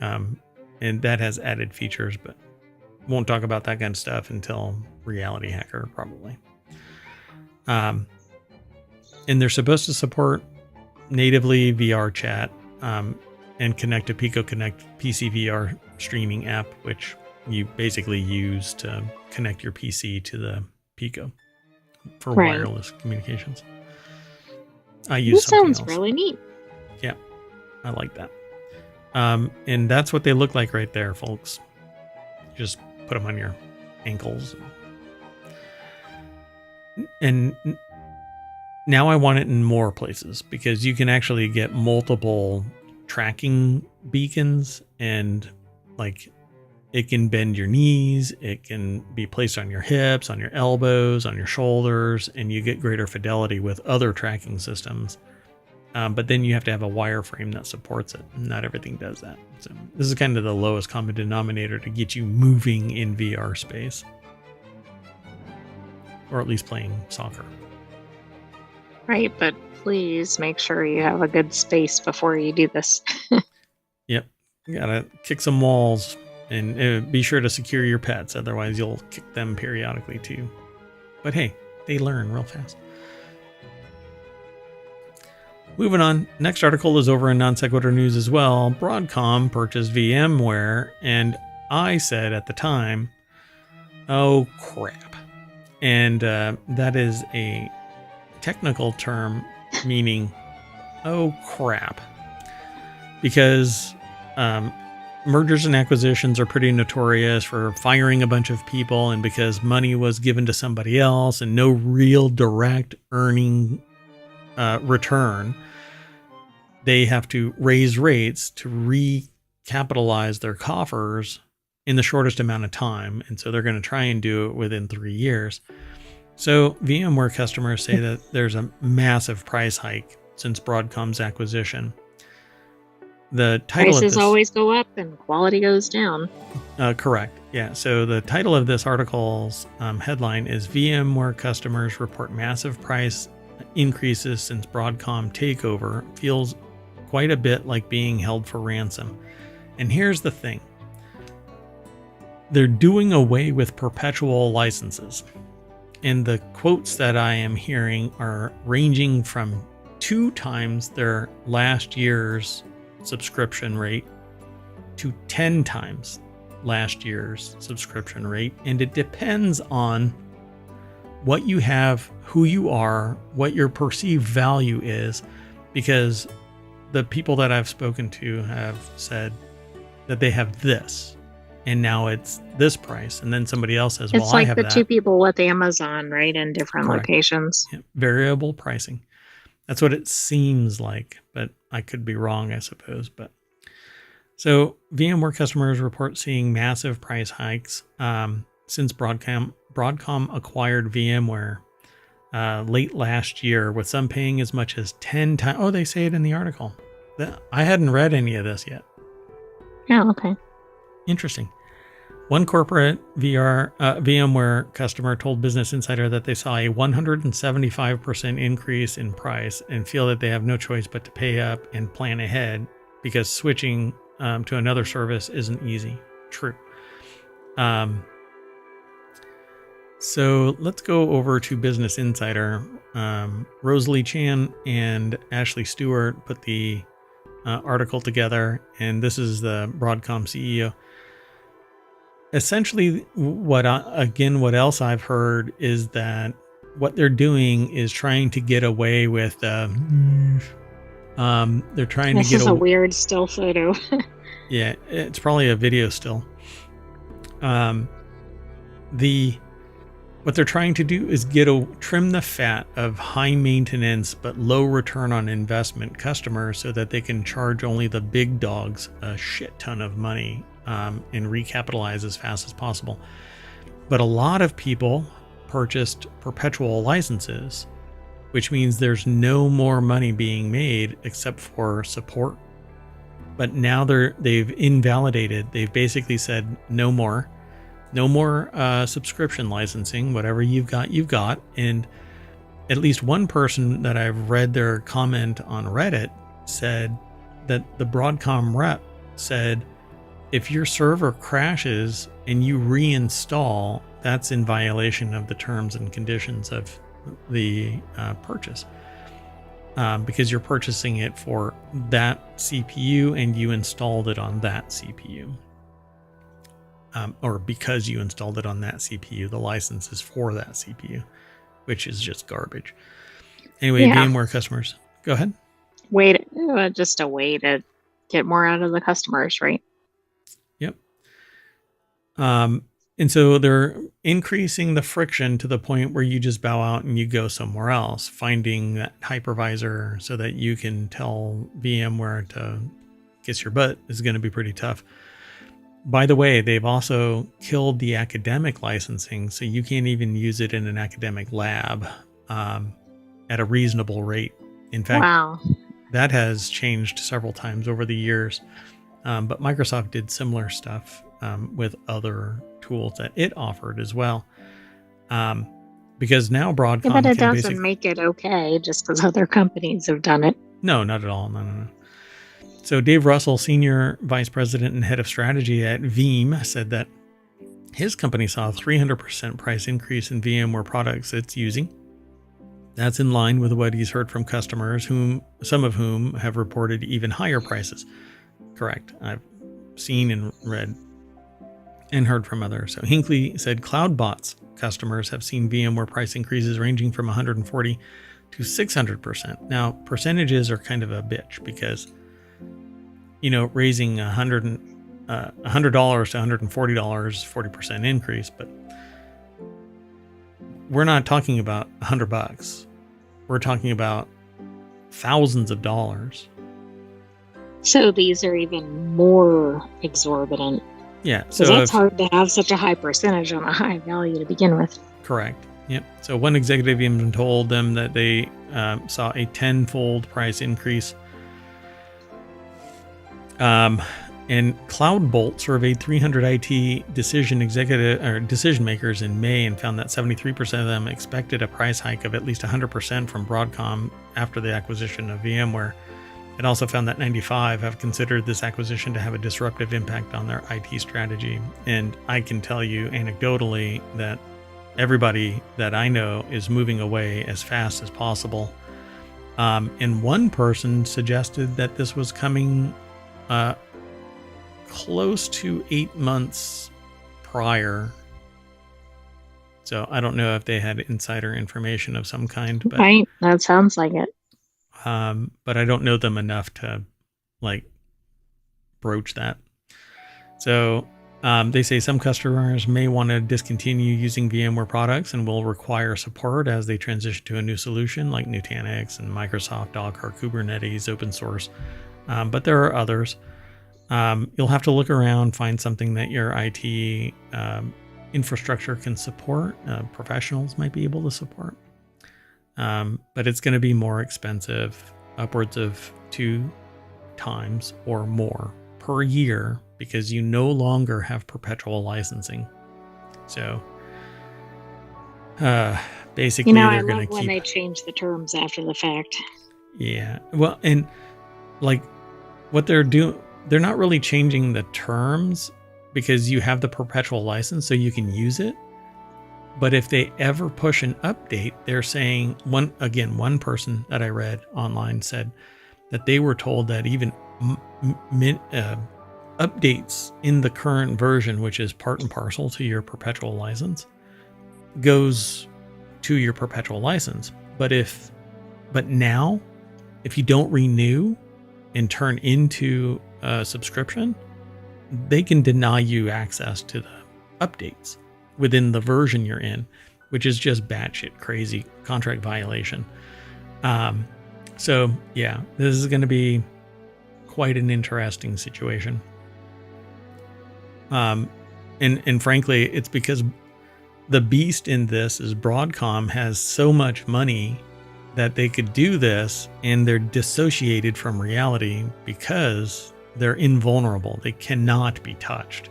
And that has added features, but won't talk about that kind of stuff until Reality Hacker, probably. And they're supposed to support natively VR chat and connect to Pico Connect PC VR streaming app, which you basically use to connect your PC to the Pico for wireless communications. I use something else. Sounds really neat. Yeah, I like that. And that's what they look like right there, folks. Just put them on your ankles. And now I want it in more places because you can actually get multiple tracking beacons and It can bend your knees. It can be placed on your hips, on your elbows, on your shoulders, and you get greater fidelity with other tracking systems. But then you have to have a wireframe that supports it. Not everything does that. So this is kind of the lowest common denominator to get you moving in VR space. Or at least playing soccer. Right, but please make sure you have a good space before you do this. Yep. You gotta kick some walls and be sure to secure your pets. Otherwise you'll kick them periodically too. But hey, they learn real fast. Moving on, next article is over in Non Sequitur News as well. Broadcom purchased VMware, and I said at the time, oh crap. And that is a technical term meaning, oh crap. Because mergers and acquisitions are pretty notorious for firing a bunch of people, and because money was given to somebody else and no real direct earning return, they have to raise rates to recapitalize their coffers in the shortest amount of time. And so they're going to try and do it within 3 years. So VMware customers say that there's a massive price hike since Broadcom's acquisition. The title Prices of this, always go up and quality goes down. Correct. Yeah. So the title of this article's headline is VMware customers report massive price increases since Broadcom takeover. Feels quite a bit like being held for ransom. And here's the thing. They're doing away with perpetual licenses. And the quotes that I am hearing are ranging from 2 times their last year's subscription rate to 10 times last year's subscription rate. And it depends on what you have, who you are, what your perceived value is, because the people that I've spoken to have said that they have this and now it's this price. And then somebody else says, well, it's like I have the that. 2 people with Amazon, right? In different Correct. Locations. Yeah, variable pricing. That's what it seems like, but I could be wrong, I suppose. But so VMware customers report seeing massive price hikes since Broadcom acquired VMware late last year, with some paying as much as 10 times. Oh, they say it in the article. I hadn't read any of this yet. Oh, okay. Interesting. One corporate VMware customer told Business Insider that they saw a 175% increase in price and feel that they have no choice but to pay up and plan ahead because switching to another service isn't easy. True. So let's go over to Business Insider. Rosalie Chan and Ashley Stewart put the article together, and this is the Broadcom CEO. Essentially, what else I've heard is that what they're doing is trying to get away with. They're trying to get. This is a weird still photo. Yeah, it's probably a video still. What they're trying to do is trim the fat of high maintenance but low return on investment customers so that they can charge only the big dogs a shit ton of money and recapitalize as fast as possible. But a lot of people purchased perpetual licenses, which means there's no more money being made except for support. But now they've invalidated. They've basically said no more subscription licensing. Whatever you've got. And at least one person that I've read their comment on Reddit said that the Broadcom rep said, if your server crashes and you reinstall, that's in violation of the terms and conditions of the purchase, because you're purchasing it for that CPU and you installed it on that CPU. Or because you installed it on that CPU, the license is for that CPU, which is just garbage. Anyway, Yeah. VMware customers, go ahead. Just a way to get more out of the customers, right? Yep. And so they're increasing the friction to the point where you just bow out and you go somewhere else, finding that hypervisor so that you can tell VMware to kiss your butt is going to be pretty tough. by the way, they've also killed the academic licensing, so you can't even use it in an academic lab at a reasonable rate. In fact, wow. that has changed several times over the years. But Microsoft did similar stuff with other tools that it offered as well. Because now Broadcom Yeah, but it can doesn't make it okay just because other companies have done it. No, not at all. No. So Dave Russell, Senior Vice President and Head of Strategy at Veeam, said that his company saw a 300% price increase in VMware products it's using. That's in line with what he's heard from customers, some of whom have reported even higher prices. Correct. I've seen and read and heard from others. So Hinckley said CloudBot's customers have seen VMware price increases ranging from 140 to 600%. Now, percentages are kind of a bitch because, raising $100 to $140, 40% increase, but we're not talking about $100. We're talking about thousands of dollars. So these are even more exorbitant. Yeah. So that's hard to have such a high percentage on a high value to begin with. Correct. Yep. So one executive even told them that they saw a 10-fold price increase. And CloudBolt surveyed 300 IT decision makers in May and found that 73% of them expected a price hike of at least 100% from Broadcom after the acquisition of VMware. It also found that 95 have considered this acquisition to have a disruptive impact on their IT strategy. And I can tell you anecdotally that everybody that I know is moving away as fast as possible. And one person suggested that this was coming close to 8 months prior. So I don't know if they had insider information of some kind. But, right, that sounds like it. But I don't know them enough to broach that. So they say some customers may want to discontinue using VMware products and will require support as they transition to a new solution like Nutanix and Microsoft Docker, Kubernetes, open source. But there are others. You'll have to look around, find something that your IT infrastructure can support. Professionals might be able to support. But it's going to be more expensive, upwards of 2 times or more per year, because you no longer have perpetual licensing. So basically, they're going to keep. When they change the terms after the fact. Yeah, well, and what they're doing, they're not really changing the terms because you have the perpetual license, so you can use it. But if they ever push an update, they're saying one person that I read online said that they were told that even updates in the current version, which is part and parcel to your perpetual license, goes to your perpetual license. But now, if you don't renew and turn into a subscription, they can deny you access to the updates within the version you're in, which is just batshit crazy contract violation. So yeah, this is going to be quite an interesting situation. And frankly, it's because the beast in this is Broadcom has so much money that they could do this, and they're dissociated from reality because they're invulnerable. They cannot be touched.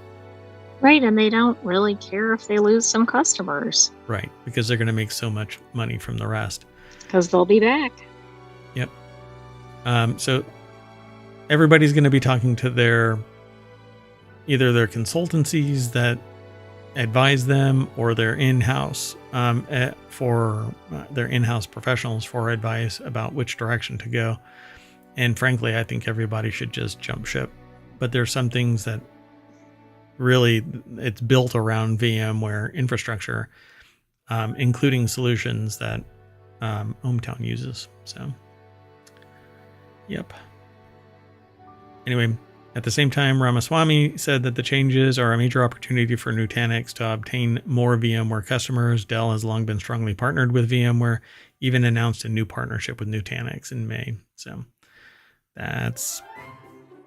Right, and they don't really care if they lose some customers. Right, because they're going to make so much money from the rest. Because they'll be back. Yep. So everybody's going to be talking to either their consultancies that advise them or their in-house their in-house professionals for advice about which direction to go. And frankly, I think everybody should just jump ship. But there's some things that really it's built around VMware infrastructure, including solutions that ohmTown uses. So, yep. Anyway, at the same time, Ramaswamy said that the changes are a major opportunity for Nutanix to obtain more VMware customers. Dell has long been strongly partnered with VMware, even announced a new partnership with Nutanix in May. So that's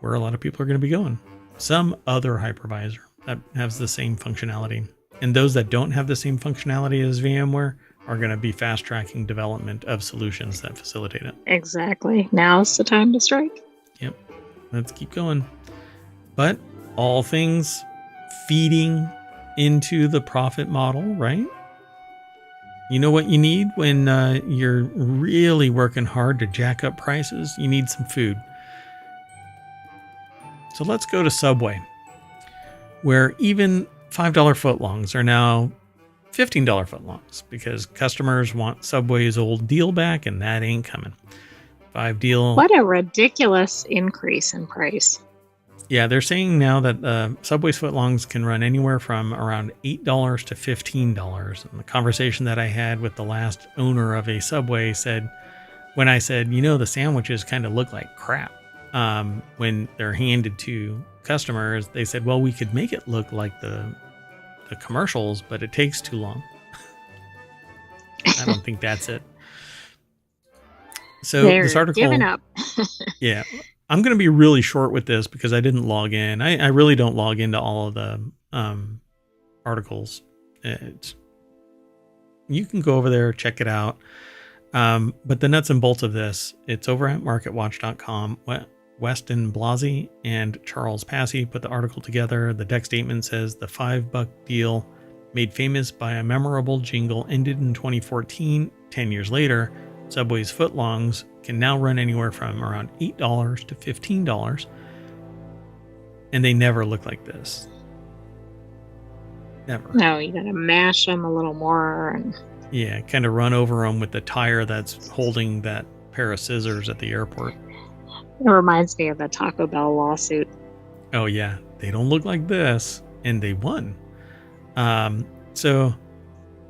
where a lot of people are going to be going. some other hypervisor that has the same functionality. And those that don't have the same functionality as VMware are going to be fast tracking development of solutions that facilitate it. Exactly. Now's the time to strike. Yep. Let's keep going. But all things feeding into the profit model, right? You know what you need when you're really working hard to jack up prices? You need some food. So let's go to Subway, where even $5 footlongs are now $15 footlongs because customers want Subway's old deal back, and that ain't coming. $5 deal. What a ridiculous increase in price. Yeah, they're saying now that Subway's footlongs can run anywhere from around $8 to $15. And the conversation that I had with the last owner of a Subway said, when I said, the sandwiches kind of look like crap when they're handed to customers, they said, well, we could make it look like the commercials, but it takes too long. I don't think that's it. So they're this article, giving up. Yeah. I'm going to be really short with this because I didn't log in. I really don't log into all of the articles. You can go over there, check it out. But the nuts and bolts of this, it's over at marketwatch.com. Weston Blasey and Charles Passy put the article together. The deck statement says the $5 deal made famous by a memorable jingle ended in 2014. 10 years later, Subway's footlongs can now run anywhere from around $8 to $15, and they never look like this. Never. No, you gotta mash them a little more. And yeah, kind of run over them with the tire that's holding that pair of scissors at the airport. It reminds me of the Taco Bell lawsuit. Oh yeah, they don't look like this, and they won. So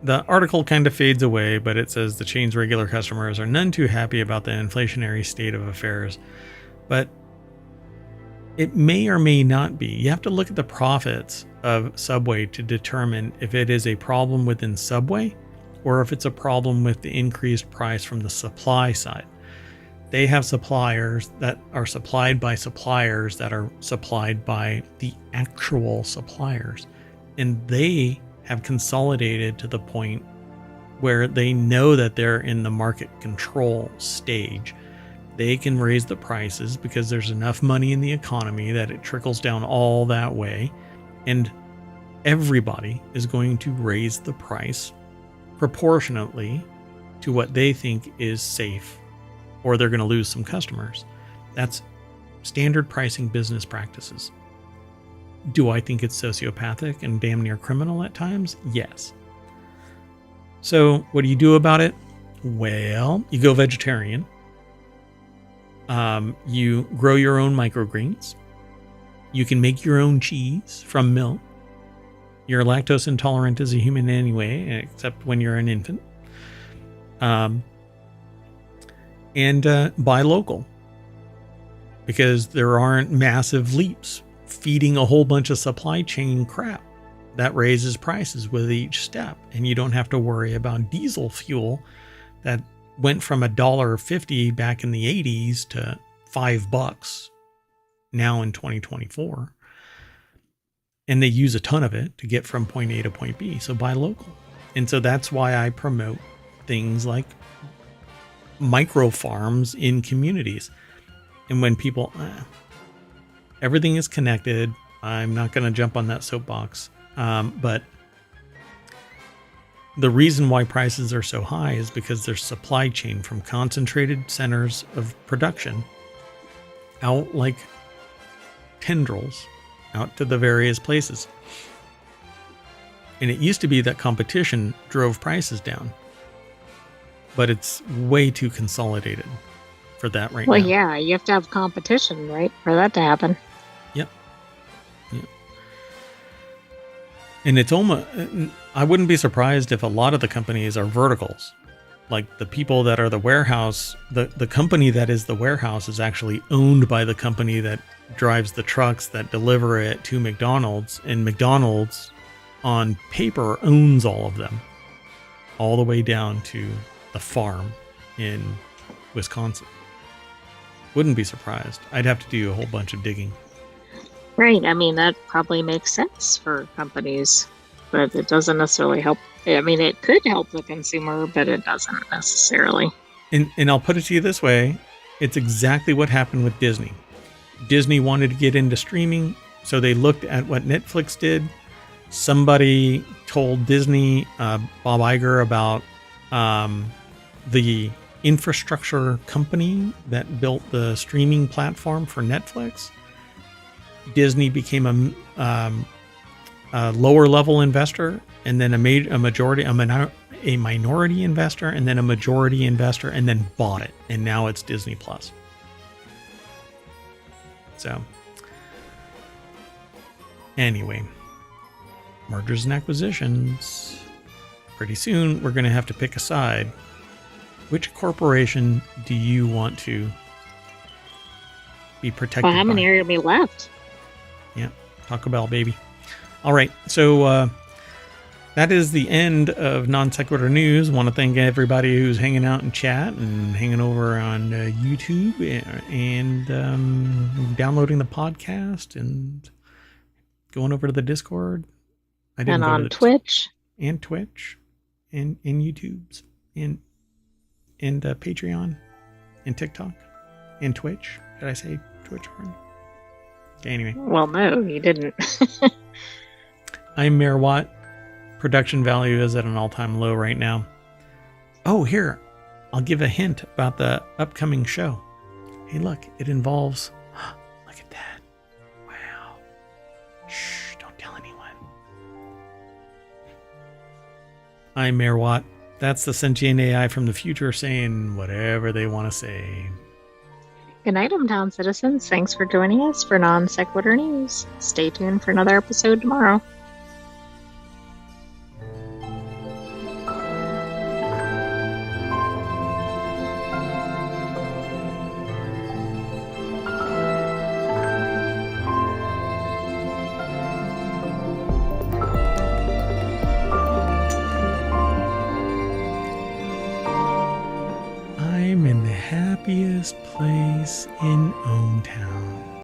the article kind of fades away, but it says the chain's regular customers are none too happy about the inflationary state of affairs. But it may or may not be. You have to look at the profits of Subway to determine if it is a problem within Subway or if it's a problem with the increased price from the supply side. They have suppliers that are supplied by suppliers that are supplied by the actual suppliers. And they have consolidated to the point where they know that they're in the market control stage. They can raise the prices because there's enough money in the economy that it trickles down all that way. And everybody is going to raise the price proportionately to what they think is safe, or they're going to lose some customers. That's standard pricing business practices. Do I think it's sociopathic and damn near criminal at times? Yes. So what do you do about it? Well, you go vegetarian. You grow your own microgreens. You can make your own cheese from milk. You're lactose intolerant as a human anyway, except when you're an infant. And buy local, because there aren't massive leaps feeding a whole bunch of supply chain crap that raises prices with each step. And you don't have to worry about diesel fuel that went from $1.50 back in the 80s to $5 now in 2024. And they use a ton of it to get from point A to point B. So buy local. And so that's why I promote things like micro farms in communities. And when people, everything is connected. I'm not going to jump on that soapbox. But the reason why prices are so high is because there's supply chain from concentrated centers of production out like tendrils out to the various places. And it used to be that competition drove prices down, but it's way too consolidated for that right now. Well, yeah, you have to have competition, right, for that to happen. Yep. And it's almost, I wouldn't be surprised if a lot of the companies are verticals. Like the people that are the warehouse, the company that is the warehouse is actually owned by the company that drives the trucks that deliver it to McDonald's. And McDonald's on paper owns all of them, all the way down to the farm in Wisconsin. Wouldn't be surprised. I'd have to do a whole bunch of digging. Right. I mean, that probably makes sense for companies, but it doesn't necessarily help. I mean, it could help the consumer, but it doesn't necessarily. And I'll put it to you this way. It's exactly what happened with Disney. Disney wanted to get into streaming, so they looked at what Netflix did. Somebody told Disney, Bob Iger, about the infrastructure company that built the streaming platform for Netflix. Disney became a lower level investor, and then a minority investor, and then a majority investor, and then bought it, and now it's Disney Plus. So, anyway, mergers and acquisitions. Pretty soon, we're going to have to pick a side. Which corporation do you want to be protected by? Well, how many are going to be left? Yeah, Taco Bell, baby. All right, so that is the end of Non Sequitur News. Want to thank everybody who's hanging out in chat and hanging over on YouTube and downloading the podcast and going over to the Discord. And on Twitch. And Twitch and YouTube's and Patreon and TikTok and Twitch. Did I say Twitch already? Okay, anyway. Well, no, you didn't. I'm Mayor Watt. Production value is at an all-time low right now. Oh, here. I'll give a hint about the upcoming show. Hey, look. It involves... Look at that. Wow. Shh, don't tell anyone. I'm Mayor Watt. That's the Sentient AI from the future saying whatever they want to say. Good night, ohmTown citizens. Thanks for joining us for Non Sequitur News. Stay tuned for another episode tomorrow. I'm in the happiest place in ohmTown.